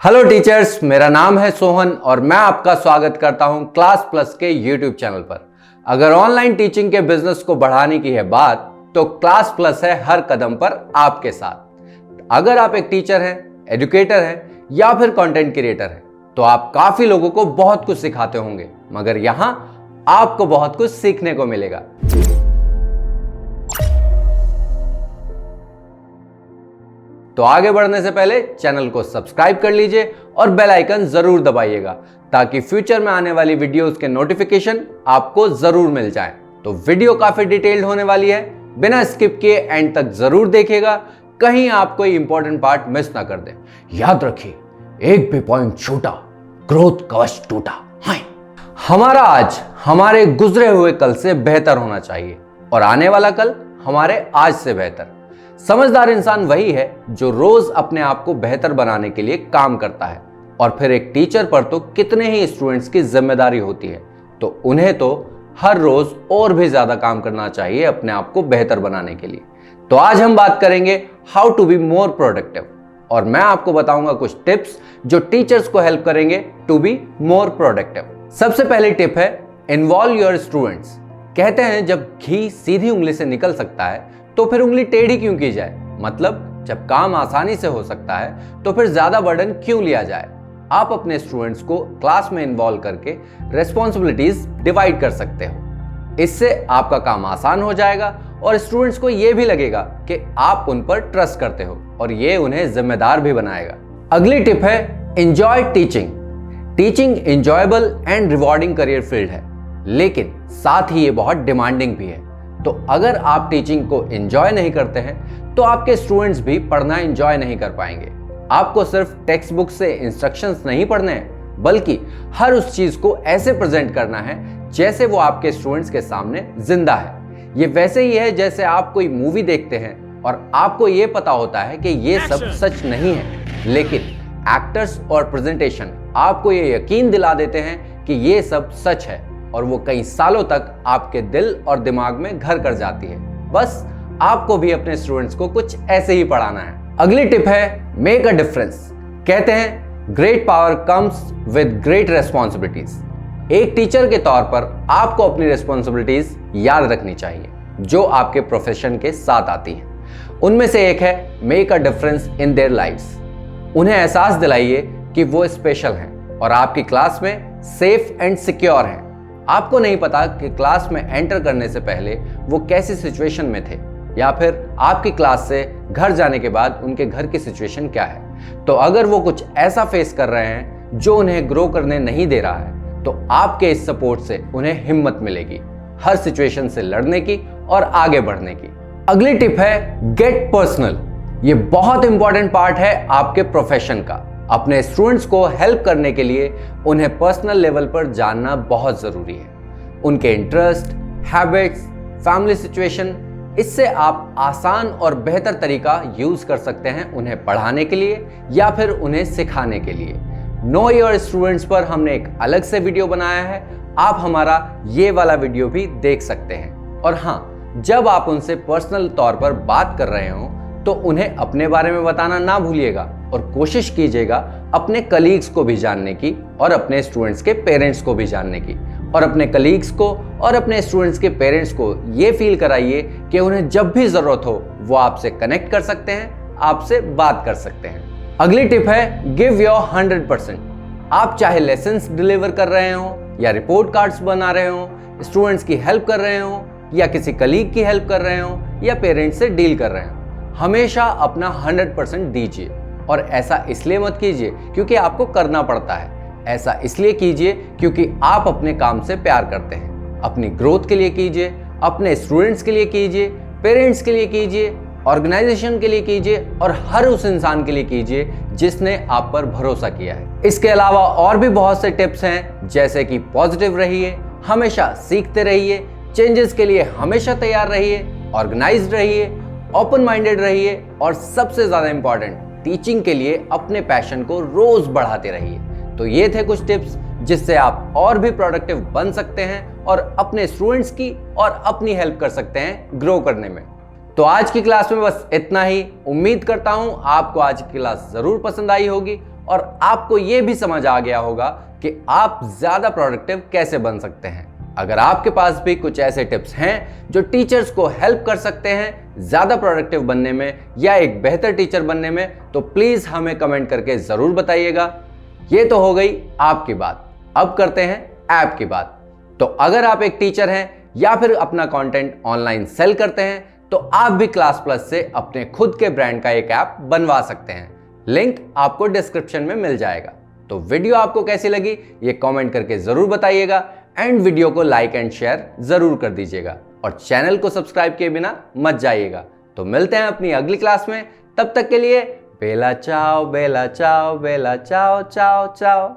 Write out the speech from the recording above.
Hello teachers, मेरा नाम है सोहन और मैं आपका स्वागत करता हूं क्लास प्लस के यूट्यूब चैनल पर। अगर ऑनलाइन टीचिंग के बिजनेस को बढ़ाने की है बात तो क्लास प्लस है हर कदम पर आपके साथ। अगर आप एक टीचर हैं, एजुकेटर हैं या फिर कंटेंट क्रिएटर हैं तो आप काफी लोगों को बहुत कुछ सिखाते होंगे, मगर यहां आपको बहुत कुछ सीखने को मिलेगा। तो आगे बढ़ने से पहले चैनल को सब्सक्राइब कर लीजिए और बेल आइकन जरूर दबाइएगा ताकि फ्यूचर में आने वाली वीडियोस के नोटिफिकेशन आपको जरूर मिल जाएं। तो वीडियो काफी डिटेल्ड होने वाली है, बिना स्किप किए एंड तक जरूर देखिएगा, कहीं आप कोई इंपॉर्टेंट पार्ट मिस ना कर दें। याद रखिए, एक भी पॉइंट छूटा ग्रोथ कवच टूटा। हाय, हमारा आज हमारे गुजरे हुए कल से बेहतर होना चाहिए और आने वाला कल हमारे आज से बेहतर। समझदार इंसान वही है जो रोज अपने आप को बेहतर बनाने के लिए काम करता है। और फिर एक टीचर पर तो कितने ही स्टूडेंट्स की जिम्मेदारी होती है, तो उन्हें तो हर रोज और भी ज्यादा काम करना चाहिए अपने आप को बेहतर बनाने के लिए। तो आज हम बात करेंगे how to be more productive और मैं आपको बताऊंगा कुछ टिप्स जो टीचर्स को हेल्प करेंगे टू बी मोर प्रोडक्टिव। सबसे पहली टिप है इन्वॉल्व योर स्टूडेंट्स। कहते हैं जब घी सीधी उंगली से निकल सकता है तो फिर उंगली टेढ़ी क्यों की जाए। मतलब जब काम आसानी से हो सकता है तो फिर ज्यादा बर्डन क्यों लिया जाए। आप अपने स्टूडेंट्स को क्लास में इन्वॉल्व करके रेस्पॉन्सिबिलिटीज डिवाइड कर सकते हो। इससे आपका काम आसान हो जाएगा और स्टूडेंट्स को यह भी लगेगा कि आप उन पर ट्रस्ट करते हो और ये उन्हें जिम्मेदार भी बनाएगा। अगली टिप है enjoy teaching. Teaching enjoyable and rewarding career field है, लेकिन साथ ही ये बहुत डिमांडिंग भी है। तो अगर आप टीचिंग को एंजॉय नहीं करते हैं तो आपके स्टूडेंट्स भी पढ़ना एंजॉय नहीं कर पाएंगे। आपको सिर्फ टेक्स्ट बुक से इंस्ट्रक्शंस नहीं पढ़ने हैं, बल्कि हर उस चीज को ऐसे प्रेजेंट करना है जैसे वो आपके स्टूडेंट्स के सामने जिंदा है। ये वैसे ही है जैसे आप कोई मूवी देखते हैं और आपको ये पता होता है कि ये सब सच नहीं है, लेकिन एक्टर्स और प्रेजेंटेशन आपको ये यकीन दिला देते हैं कि ये सब सच है और वो कई सालों तक आपके दिल और दिमाग में घर कर जाती है। बस आपको भी अपने स्टूडेंट्स को कुछ ऐसे ही पढ़ाना है। अगली टिप है मेक अ डिफरेंस। कहते हैं great power comes with great responsibilities. एक टीचर के तौर पर आपको अपनी रेस्पॉन्सिबिलिटीज याद रखनी चाहिए जो आपके प्रोफेशन के साथ आती है। उनमें से एक है make a difference in their lives. उन्हें एहसास दिलाइए कि वो स्पेशल हैं और आपकी क्लास में सेफ एंड सिक्योर हैं। आपको नहीं पता कि क्लास में एंटर करने से पहले वो कैसी सिचुएशन में थे या फिर आपकी क्लास से घर जाने के बाद उनके घर की सिचुएशन क्या है। तो अगर वो कुछ ऐसा फेस कर रहे हैं जो उन्हें ग्रो करने नहीं दे रहा है तो आपके इस सपोर्ट से उन्हें हिम्मत मिलेगी हर सिचुएशन से लड़ने की और आगे बढ़ने की। अगली टिप है गेट पर्सनल। ये बहुत इंपॉर्टेंट पार्ट है आपके प्रोफेशन का। अपने स्टूडेंट्स को हेल्प करने के लिए उन्हें पर्सनल लेवल पर जानना बहुत जरूरी है। उनके इंटरेस्ट, हैबिट्स, फैमिली सिचुएशन, इससे आप आसान और बेहतर तरीका यूज कर सकते हैं उन्हें पढ़ाने के लिए या फिर उन्हें सिखाने के लिए। नो योर स्टूडेंट्स पर हमने एक अलग से वीडियो बनाया है, आप हमारा ये वाला वीडियो भी देख सकते हैं। और हाँ, जब आप उनसे पर्सनल तौर पर बात कर रहे हो तो उन्हें अपने बारे में बताना ना भूलिएगा और कोशिश कीजिएगा अपने कलीग्स को भी जानने की और अपने स्टूडेंट्स के पेरेंट्स को भी जानने की। और अपने कलीग्स को और अपने स्टूडेंट्स के पेरेंट्स को ये फील कराइए कि उन्हें जब भी जरूरत हो वो आपसे कनेक्ट कर सकते हैं, आपसे बात कर सकते हैं। अगली टिप है गिव योर 100%। आप चाहे लेसन्स डिलीवर कर रहे हो या रिपोर्ट कार्ड्स बना रहे हो, स्टूडेंट्स की हेल्प कर रहे हो या किसी कलीग की हेल्प कर रहे हो या पेरेंट्स से डील कर रहे हो, हमेशा अपना 100% दीजिए। और ऐसा इसलिए मत कीजिए क्योंकि आपको करना पड़ता है, ऐसा इसलिए कीजिए क्योंकि आप अपने काम से प्यार करते हैं। अपनी ग्रोथ के लिए कीजिए, अपने स्टूडेंट्स के लिए कीजिए, पेरेंट्स के लिए कीजिए, ऑर्गेनाइजेशन के लिए कीजिए और हर उस इंसान के लिए कीजिए जिसने आप पर भरोसा किया है। इसके अलावा और भी बहुत से टिप्स हैं, जैसे कि पॉजिटिव रहिए, हमेशा सीखते रहिए, चेंजेस के लिए हमेशा तैयार रहिए, ऑर्गेनाइज्ड रहिए, ओपन माइंडेड रहिए और सबसे ज्यादा इंपॉर्टेंट टीचिंग के लिए अपने पैशन को रोज बढ़ाते रहिए। तो ये थे कुछ टिप्स जिससे आप और भी प्रोडक्टिव बन सकते हैं और अपने स्टूडेंट्स की और अपनी हेल्प कर सकते हैं ग्रो करने में। तो आज की क्लास में बस इतना ही। उम्मीद करता हूं आपको आज की क्लास जरूर पसंद आई होगी और आपको यह भी समझ आ गया होगा कि आप ज्यादा प्रोडक्टिव कैसे बन सकते हैं। अगर आपके पास भी कुछ ऐसे टिप्स हैं जो टीचर्स को हेल्प कर सकते हैं ज्यादा प्रोडक्टिव बनने में या एक बेहतर टीचर बनने में, तो प्लीज हमें कमेंट करके जरूर बताइएगा। ये तो हो गई आपकी बात, अब करते हैं ऐप की बात। तो अगर आप एक टीचर हैं या फिर अपना कंटेंट ऑनलाइन सेल करते हैं तो आप भी क्लास प्लस से अपने खुद के ब्रांड का एक ऐप बनवा सकते हैं। लिंक आपको डिस्क्रिप्शन में मिल जाएगा। तो वीडियो आपको कैसी लगी ये कमेंट करके जरूर बताइएगा एंड वीडियो को लाइक एंड शेयर जरूर कर दीजिएगा और चैनल को सब्सक्राइब किए बिना मत जाइएगा। तो मिलते हैं अपनी अगली क्लास में, तब तक के लिए बेला चाओ बेला चाओ बेला चाओ चाओ चाओ।